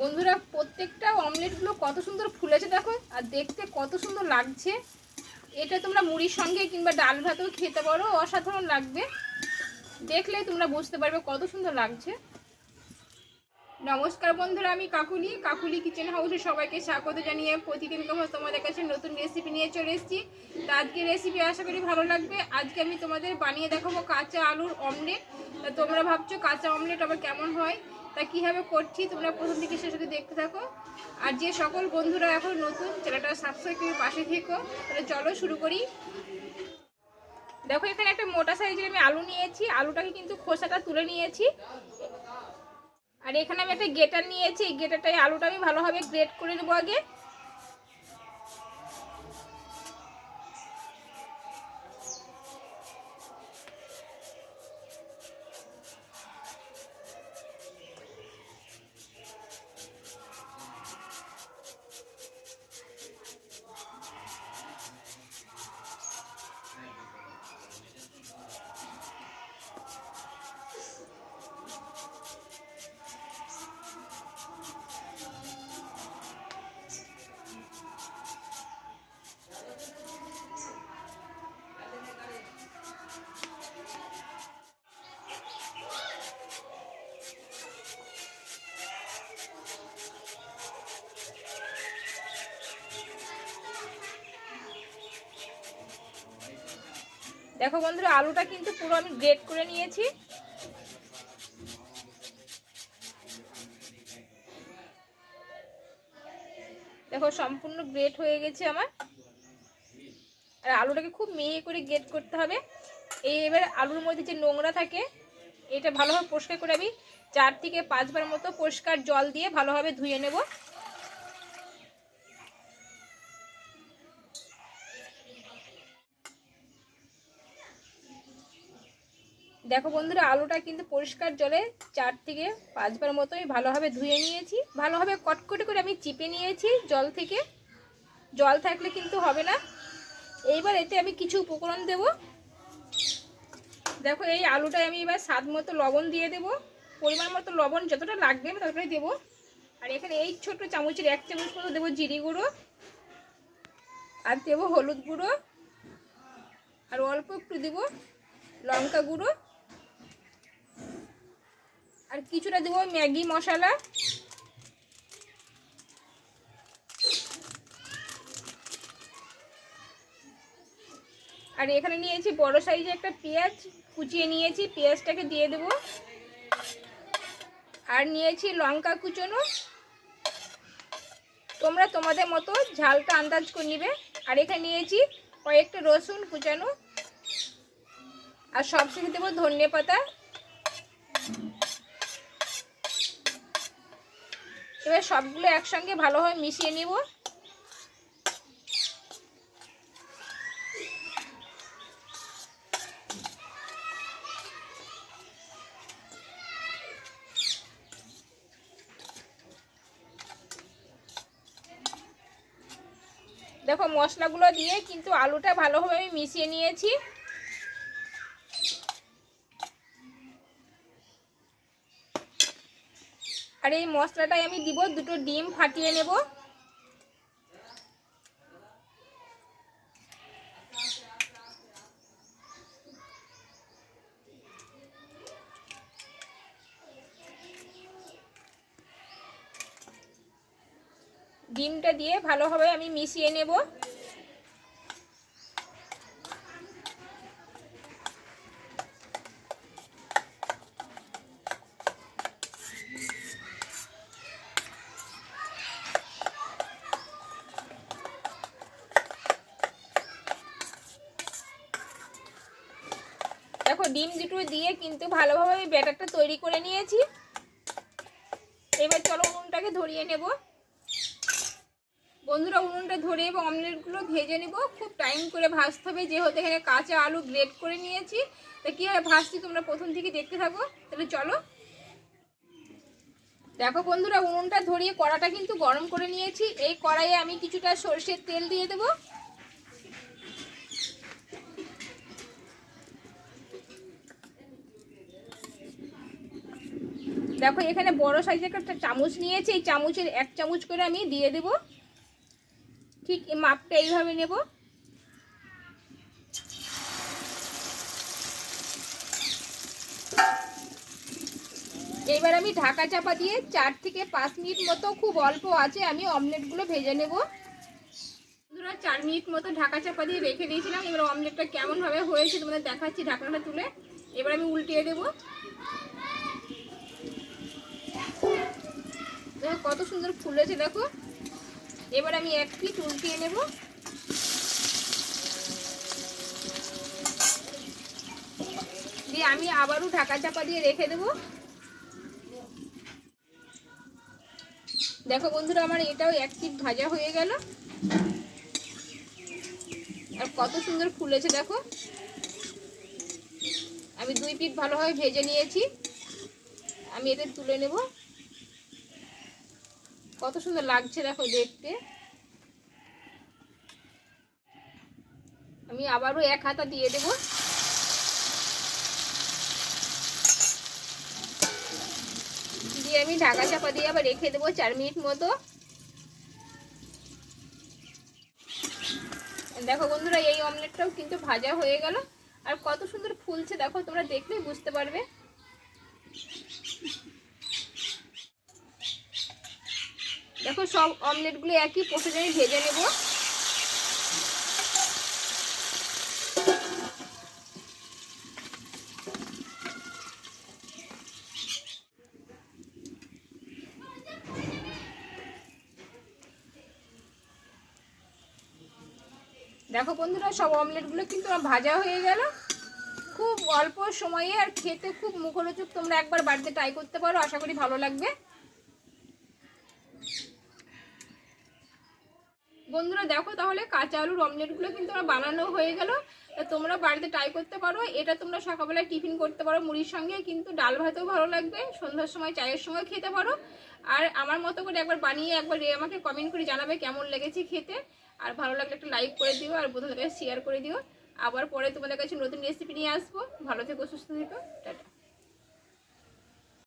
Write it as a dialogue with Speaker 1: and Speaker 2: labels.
Speaker 1: বন্ধুরা প্রত্যেকটা অমলেটগুলো কত সুন্দর ফুলেছে দেখো, আর দেখতে কত সুন্দর লাগছে। এটা তোমরা মুড়ির সঙ্গে কিংবা ডাল ভাতেও খেতে পারো, অসাধারণ লাগবে। দেখলেই তোমরা বুঝতে পারবে কত সুন্দর লাগছে। নমস্কার বন্ধুরা, আমি কাকুলি কিচেন হাউসে সবাইকে স্বাগত জানিয়ে প্রতিদিন তোমাদের কাছে নতুন রেসিপি নিয়ে চলে এসেছি। তো আজকে রেসিপি আশা করি ভালো লাগবে। আজকে আমি তোমাদের বানিয়ে দেখাবো কাঁচা আলুর অমলেট। তা তোমরা ভাবছো কাঁচা অমলেট আবার কেমন হয়, তা কীভাবে করছি তোমরা প্রথম থেকে শেষ অবধি দেখতে থাকো। আর যে সকল বন্ধুরা এখন নতুন, চ্যানেলটা সাবস্ক্রাইব করে পাশে থেকো। তাহলে চলো শুরু করি। দেখো এখানে একটা মোটা সাইজের আমি আলু নিয়েছি, আলুটাকে কিন্তু খোসাটা তুলে নিয়েছি। আর এখানে আমি একটা গ্রেটার নিয়েছি, এই গ্রেটারটাই আলুটা আমি ভালোভাবে গ্রেট করে নেবো আগে। দেখো বন্ধুরা আলুটা কিন্তু পুরো আমি গ্রেট করে নিয়েছি। দেখো সম্পূর্ণ গ্রেট হয়ে গেছে আমার। আর আলুটাকে খুব মিহি করে গ্রেট করতে হবে। এবার আলুর মধ্যে যে নোংরা থাকে এটা ভালোভাবে পরিষ্কার করে আমি 4 থেকে 5 বার মতো পরিষ্কার জল দিয়ে ভালোভাবে ধুয়ে নেব। দেখো বন্ধুরা আলুটা কিন্তু পরিষ্কার জলে 4 থেকে 5 বার মতোই ভালোভাবে ধুয়ে নিয়েছি। ভালোভাবে কটকটে করে আমি চিপে নিয়েছি জল থেকে, জল থাকলে কিন্তু হবে না। এইবার এতে আমি কিছু উপকরণ দেব। দেখো এই আলুটায় আমি এবার স্বাদ মতো লবণ দিয়ে দেব, পরিমাণ মতো লবণ যতটা লাগবে আমি ততটাই দেবো। আর এখানে এই ছোট চামচের 1 চামচ মতো দেবো জিরে গুঁড়ো, আর দেবো হলুদ গুঁড়ো, আর অল্প একটু দেবো লঙ্কা গুঁড়ো, আর কিছুটা দেবো ম্যাগি মশলা। আর এখানে নিয়েছি বড় সাইজে একটা পেঁয়াজ কুচিয়ে নিয়েছি, পেঁয়াজটাকে দিয়ে দেব। আর নিয়েছি লঙ্কা কুচোনো, তোমরা তোমাদের মতো ঝালটা আন্দাজ করে নেবে। আর এখানে নিয়েছি কয়েকটা রসুন কুচানো, আর সবশেষে দেবো ধনে পাতা। এবার সবগুলো একসঙ্গে ভালোভাবে মিশিয়ে নেব। দেখো মশলাগুলো দিয়ে কিন্তু আলুটা ভালোভাবে আমি মিশিয়ে নিয়েছি। আর এই মশলাটাই আমি দিব 2টো ডিম ফাটিয়ে নেব। ডিমটা দিয়ে ভালোভাবে আমি মিশিয়ে নেব। দেখো ডিম দুটো দিয়ে কিন্তু ভালোভাবে আমি ব্যাটারটা তৈরি করে নিয়েছি। এবার চলো উনুনটাকে ধরিয়ে নেব। বন্ধুরা উনুনটা ধরে এবং অমলেটগুলো ভেজে নেব। খুব টাইম করে ভাজতে হবে, যেহেতু এখানে কাঁচা আলু গ্রেট করে নিয়েছি। তা কীভাবে ভাজছি তোমরা প্রথম থেকে দেখতে থাকো। তাহলে চলো। দেখো বন্ধুরা উনুনটা ধরিয়ে কড়াটা কিন্তু গরম করে নিয়েছি। এই কড়াইয়ে আমি কিছুটা সরষের তেল দিয়ে দেব। দেখো এখানে বড় সাইজের একটা চামচ নিয়েছি, এই চামচের 1 চামচ করে আমি দিয়ে দেব। ঠিক এই মাপটা এইভাবে নেব। এবার আমি ঢাকা চাপা দিয়ে 4 থেকে 5 মিনিট মতো, খুব অল্প আছে, আমি অমলেটগুলো ভেজে নেব। বন্ধুরা 4 মিনিট মতো ঢাকা চাপা দিয়ে রেখে দিয়েছিলাম। এবার অমলেটটা কেমনভাবে হয়েছে তোমাদের দেখাচ্ছি ঢাকনাটা তুলে। এবার আমি উল্টিয়ে দেবো। দেখো কত সুন্দর ফুলেছে দেখো। এবার আমি 1 পিঠ উল্টিয়ে নেব। দিয়ে আমি আবারও ঢাকা চাপা দিয়ে রেখে দেবো। দেখো বন্ধুরা আমার এটাও 1 পিঠ ভাজা হয়ে গেল। আর কত সুন্দর ফুলেছে দেখো। আমি 2 পিঠ ভালোভাবে ভেজে নিয়েছি। আমি এটা তুলে নেব। কত সুন্দর লাগছে দেখো দেখতে। আমি আবারও 1 হাতা দিয়ে দেব। দিয়ে আমি ঢাকা চাপা দিয়ে আবার রেখে দেবো 4 মিনিট মতো। দেখো বন্ধুরা এই অমলেটটাও কিন্তু ভাজা হয়ে গেল। আর কত সুন্দর ফুলছে দেখো, তোমরা দেখলেই বুঝতে পারবে। দেখো সব অমলেটগুলো একই প্রসেসে আমি ভেজে নেব। দেখো বন্ধুরা সব অমলেটগুলো কিন্তু ভাজা হয়ে গেল খুব অল্প সময়ে, আর খেতে খুব মুখরোচক। তোমরা একবার বাড়িতে ট্রাই করতে পারো, আশা করি ভালো লাগবে। বন্ধুরা দেখো তাহলে কাঁচা আলুর অমলেটগুলো কিন্তু আমার বানানো হয়ে গেল। তোমরা বাড়িতে ট্রাই করতে পারো। এটা তোমরা সকালবেলায় টিফিন করতে পারো মুড়ির সঙ্গে, কিন্তু ডাল ভাতেও ভালো লাগবে, সন্ধ্যার সময় চায়ের সঙ্গে খেতে পারো। আর আমার মতো করে একবার বানিয়ে একবার আমাকে কমেন্ট করে জানাবে কেমন লেগেছে খেতে। আর ভালো লাগলে একটা লাইক করে দিও, আর বন্ধুদের কাছে শেয়ার করে দিও। আবার পরে তোমাদের কাছে নতুন রেসিপি নিয়ে আসবো। ভালো থেকো, সুস্থ থেকো, টাটা।